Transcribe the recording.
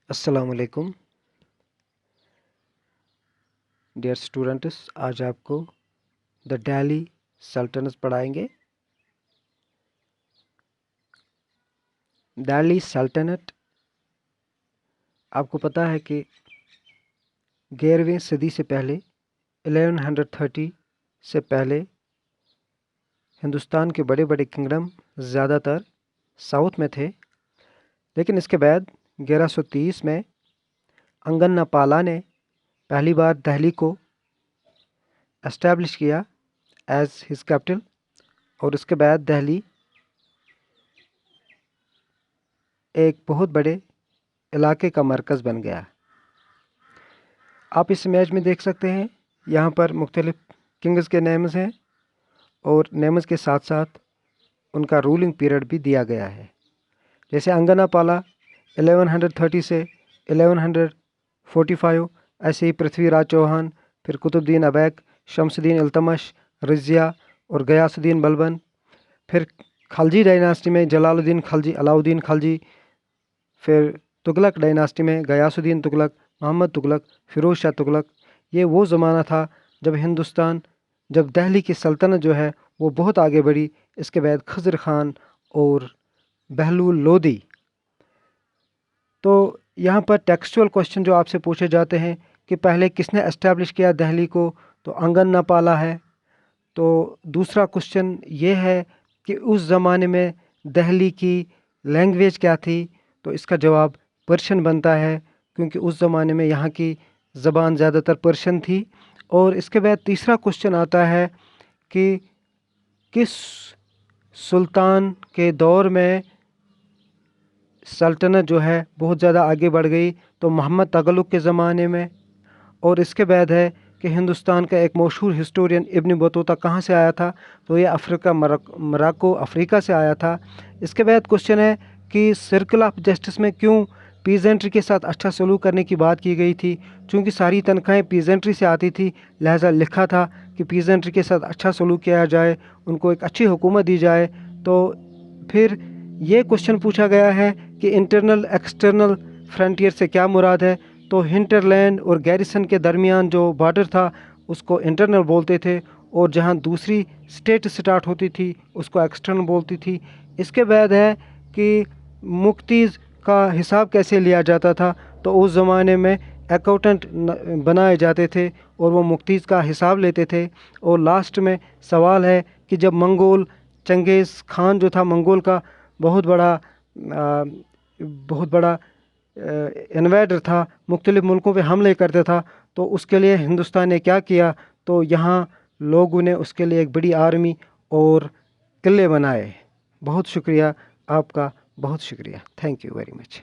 السلام علیکم dear students, آج آپ کو دا دہلی سلطنت پڑھائیں گے۔ دہلی سلطنت آپ کو پتہ ہے کہ 11ویں صدی سے پہلے 1130 سے پہلے ہندوستان کے بڑے بڑے کنگڈم زیادہ تر ساؤتھ میں تھے، لیکن اس کے بعد 1130 میں انگنا پالا نے پہلی بار دہلی کو اسٹیبلش کیا ایز ہز کیپٹل، اور اس کے بعد دہلی ایک بہت بڑے علاقے کا مرکز بن گیا۔ آپ اس امیج میں دیکھ سکتے ہیں، یہاں پر مختلف کنگز کے نیمز ہیں اور نیمز کے ساتھ ساتھ ان کا رولنگ پیریڈ بھی دیا گیا ہے۔ جیسے انگنا پالا 1130 سے 1145، ایسے ہی پرتھوی راج چوہان، پھر قطب الدین ایبک، شمس الدین التمش، رضیہ اور غیاث الدین بلبن، پھر خلجی ڈائناسٹی میں جلال الدین خلجی، علاؤ الدین خلجی، پھر تغلق ڈائناسٹی میں غیاث الدین تغلق، محمد تغلق، فیروز شاہ تغلق۔ یہ وہ زمانہ تھا جب دہلی کی سلطنت جو ہے وہ بہت آگے بڑھی۔ اس کے بعد خضر خان اور بہلول لودھی۔ تو یہاں پر ٹیکسچول کوشچن جو آپ سے پوچھے جاتے ہیں کہ پہلے کس نے اسٹیبلش کیا دہلی کو، تو انگنا پالا ہے۔ تو دوسرا کوشچن یہ ہے کہ اس زمانے میں دہلی کی لینگویج کیا تھی، تو اس کا جواب پرشین بنتا ہے، کیونکہ اس زمانے میں یہاں کی زبان زیادہ تر پرشین تھی۔ اور اس کے بعد تیسرا کوشچن آتا ہے کہ کس سلطان کے دور میں سلطنت جو ہے بہت زیادہ آگے بڑھ گئی، تو محمد تغلق کے زمانے میں۔ اور اس کے بعد ہے کہ ہندوستان کا ایک مشہور ہسٹورین ابن بطوطہ کہاں سے آیا تھا، تو یہ مراکو افریقہ سے آیا تھا۔ اس کے بعد کوشچن ہے کہ سرکل آف جسٹس میں کیوں پیزنٹری کے ساتھ اچھا سلوک کرنے کی بات کی گئی تھی، چونکہ ساری تنخواہیں پیزنٹری سے آتی تھی، لہٰذا لکھا تھا کہ پیزنٹری کے ساتھ اچھا سلوک کیا جائے، ان کو ایک اچھی حکومت دی جائے۔ تو پھر یہ کوشچن پوچھا گیا ہے کہ انٹرنل ایکسٹرنل فرنٹیئر سے کیا مراد ہے، تو ہنٹر لینڈ اور گیریسن کے درمیان جو بارڈر تھا اس کو انٹرنل بولتے تھے، اور جہاں دوسری اسٹیٹ سٹارٹ ہوتی تھی اس کو ایکسٹرنل بولتی تھی۔ اس کے بعد ہے کہ مکتیز کا حساب کیسے لیا جاتا تھا، تو اس زمانے میں اکاؤنٹنٹ بنائے جاتے تھے اور وہ مکتیز کا حساب لیتے تھے۔ اور لاسٹ میں سوال ہے کہ جب چنگیز خان جو تھا منگول کا بہت بڑا انویڈر تھا، مختلف ملکوں پہ حملے کرتا تھا، تو اس کے لیے ہندوستان نے کیا کیا، تو یہاں لوگوں نے اس کے لیے ایک بڑی آرمی اور قلعے بنائے۔ بہت شکریہ آپ کا، بہت شکریہ، تھینک یو ویری مچ۔